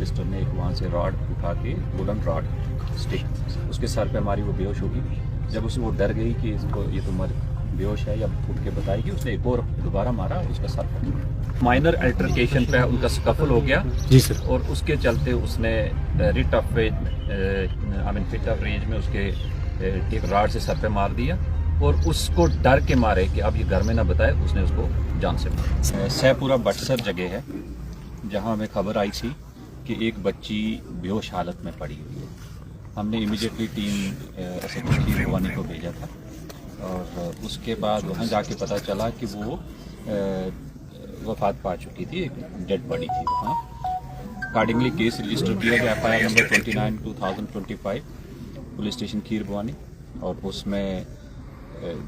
Sister ने एक वहाँ से रॉड उठा के, वुडन रॉड स्टिक उसके सर पे मारी, वो बेहोश होगी। जब उसे वो डर गई कि इसको ये तो बेहोश है या उठ के बताएगी, उसने एक और दोबारा मारा, उसका सर फट गया। माइनर अल्टरकेशन पे उनका स्कफल हो गया जी सर। और उसके चलते उसने writ of fit of range में उसके एक रॉड से सर पे मार दिया और उसको डर के मारे कि अब ये घर में ना बताए, उसने उसको जान से मारा। सहपुरा बटसर जगह है जहां हमें खबर आई थी कि एक बच्ची बेहोश हालत में पड़ी हुई है। हमने इमीडिएटली टीम एसएचओ खीर भवानी को भेजा था और उसके बाद वहां जाके पता चला कि वो वफात पा चुकी थी, एक डेड बॉडी थी वहाँ। अकॉर्डिंगली केस रजिस्टर किया गया FIR नंबर 29/2025 पुलिस स्टेशन खीर भवानी, और उसमें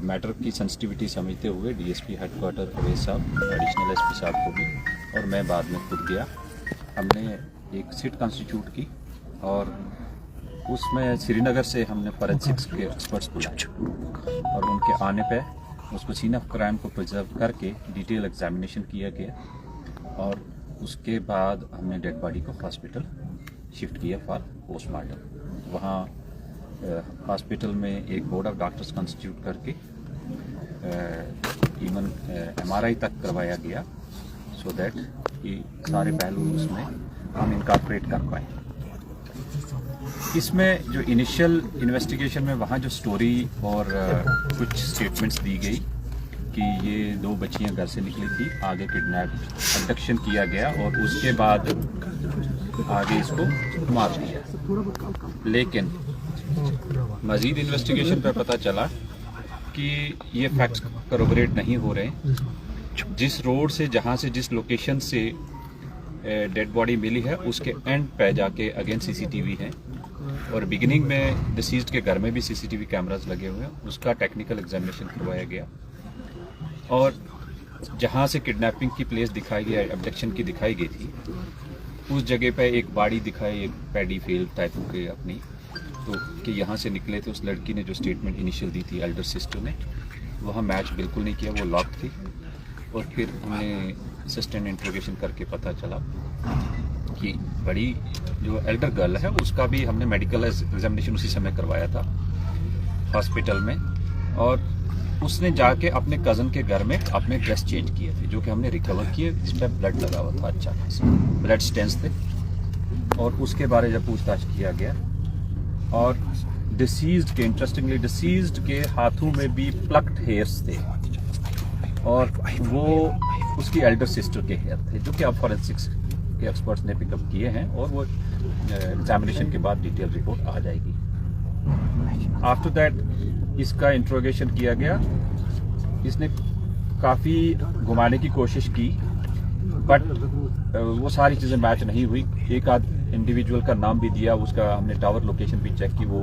मैटर की सेंसिटिविटी समझते हुए DSP हेडक्वार्टर अवैध साहब, एडिशनल SP साहब को भी और मैं बाद में खुद गया। हमने एक सिट कॉन्स्टिट्यूट की और उसमें श्रीनगर से हमने फॉरेंसिक्स के एक्सपर्ट्स बुलाए और उनके आने पे उसको सीन ऑफ क्राइम को प्रिजर्व करके डिटेल एग्जामिनेशन किया गया और उसके बाद हमने डेड बॉडी को हॉस्पिटल शिफ्ट किया फॉर पोस्टमार्टम। वहाँ हॉस्पिटल में एक बोर्ड ऑफ डॉक्टर्स कॉन्स्टिट्यूट करके इवन MRI तक करवाया गया सो दैट कि सारे पहलू उसमें हम इनकॉर्पोरेट कर पाए। इसमें जो इनिशियल इन्वेस्टिगेशन में वहाँ जो स्टोरी और कुछ स्टेटमेंट्स दी गई कि ये 2 बच्चियां घर से निकली थी, आगे किडनैप अबडक्शन किया गया और उसके बाद आगे इसको मार दिया। लेकिन मजीद इन्वेस्टिगेशन पर पता चला कि ये फैक्ट्स करोबरेट नहीं हो रहे। जिस रोड से, जहाँ से, जिस लोकेशन से डेड बॉडी मिली है उसके एंड पे जाके अगेन CCTV है और बिगिनिंग में डिसीज्ड के घर में भी CCTV कैमरास लगे हुए हैं, उसका टेक्निकल एग्जामिनेशन करवाया गया और जहां से किडनैपिंग की प्लेस दिखाई गई, अबडक्शन की दिखाई गई थी, उस जगह पे एक बाड़ी दिखाई, एक पैडी फील्ड टाइप के अपनी, तो कि यहाँ से निकले थे। उस लड़की ने जो स्टेटमेंट इनिशियल दी थी एल्डर सिस्टर ने, वहाँ मैच बिल्कुल नहीं किया, वो लॉक थी। और फिर हमने असिस्टेंट इंट्रोगेशन करके पता चला कि बड़ी जो एल्डर गर्ल है उसका भी हमने मेडिकल एग्जामिनेशन उसी समय करवाया था हॉस्पिटल में और उसने जाके अपने कज़न के घर में अपने ड्रेस चेंज किए थे जो कि हमने रिकवर किए, जिस पर ब्लड लगा हुआ था, अच्छा खासा ब्लड स्टेंस थे। और उसके बारे जब पूछताछ किया गया और डिसीज्ड के, इंटरेस्टिंगली डिसीज्ड के हाथों में भी प्लक्ड हेयर्स थे और वो उसकी एल्डर सिस्टर के हेयर थे जो कि अब फॉरेंसिक्स के एक्सपर्ट्स ने पिकअप किए हैं और वो एग्जामिनेशन के बाद डिटेल रिपोर्ट आ जाएगी। आफ्टर दैट इसका इंट्रोगेशन किया गया। इसने काफ़ी घुमाने की कोशिश की बट वो सारी चीज़ें मैच नहीं हुई। एक आध इंडिविजुअल का नाम भी दिया, उसका हमने टावर लोकेशन भी चेक की, वो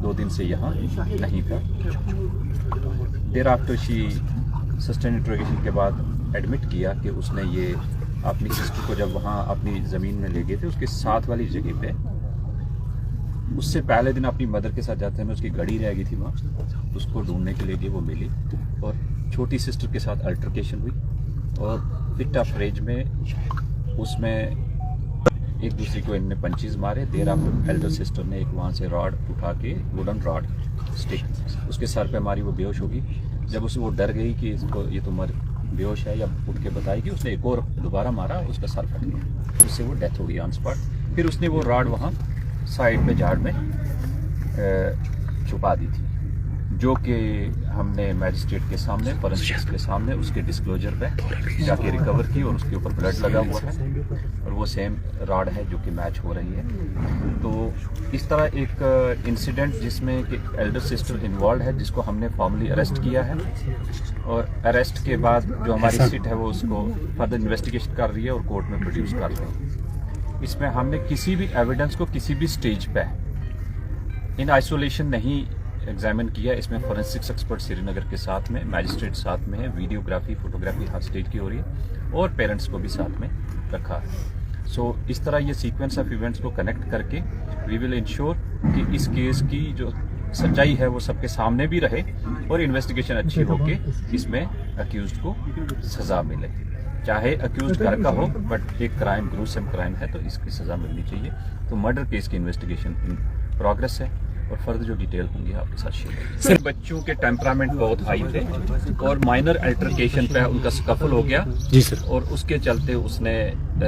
2 दिन से यहाँ नहीं था। There after she sustain interrogation के बाद एडमिट किया कि उसने ये अपनी सिस्टर को जब वहाँ अपनी ज़मीन में ले गए थे उसके साथ वाली जगह पे, उससे पहले दिन अपनी मदर के साथ जाते हैं, उसकी घड़ी रह गई थी वहाँ, उसको ढूंढने के लिए वो मिली और छोटी सिस्टर के साथ अल्टरकेशन हुई और फिट ऑफ रेंज में उसमें एक दूसरे को इनने पंचीज मारे। देर आफ्टर एल्डर सिस्टर ने एक वहाँ से रॉड उठा के, वुडन रॉड स्टिक उसके सर पे मारी, वो बेहोश होगी। जब उसे वो डर गई कि इसको ये तो बेहोश है या उठ के बताएगी, उसने एक और दोबारा मारा, उसका सर फट गया, उससे वो डेथ हो गई ऑन स्पॉट। फिर उसने वो रॉड वहाँ साइड पे झाड़ में छुपा दी थी जो कि हमने मैजिस्ट्रेट के सामने, फॉरेंसिक्स के सामने उसके डिस्क्लोजर पे जाके रिकवर की और उसके ऊपर ब्लड लगा हुआ है और वो सेम रॉड है जो कि मैच हो रही है। तो इस तरह एक इंसिडेंट जिसमें कि एल्डर सिस्टर इन्वॉल्व है जिसको हमने फॉर्मली अरेस्ट किया है और अरेस्ट के बाद जो हमारी सीट है वो उसको फर्दर इन्वेस्टिगेशन कर रही है और कोर्ट में प्रोड्यूस कर रही है। इसमें हमने किसी भी एविडेंस को किसी भी स्टेज पे इन आइसोलेशन नहीं एग्जामिन किया। इसमें फॉरेंसिक्स एक्सपर्ट श्रीनगर के साथ में, मैजिस्ट्रेट साथ में है, वीडियोग्राफी, फोटोग्राफी हर स्टेज की हो रही है और पेरेंट्स को भी साथ में रखा है। सो इस तरह ये सीक्वेंस ऑफ इवेंट्स को कनेक्ट करके वी विल इंश्योर कि इस केस की जो सच्चाई है वो सबके सामने भी रहे और इन्वेस्टिगेशन अच्छी होके इसमें अक्यूज्ड को सजा मिले। चाहे अक्यूज घर का हो, बट एक क्राइम, ग्रूसम क्राइम है, तो इसकी सजा मिलनी चाहिए। तो मर्डर केस की इन्वेस्टिगेशन इन प्रोग्रेस है और फर्दर जो डिटेल होंगी आपके साथ शेयर करेंगे। सर, बच्चों के टेम्परामेंट बहुत हाई थे और माइनर अल्टरकेशन पे उनका स्कफल हो गया जी सर, और उसके चलते उसने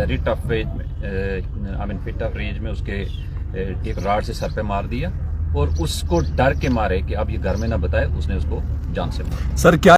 रिट ऑफ रेज में फिट ऑफ रेज में उसके एक राड से सर पे मार दिया और उसको डर के मारे कि अब ये घर में ना बताए, उसने उसको जान से मारा। सर क्या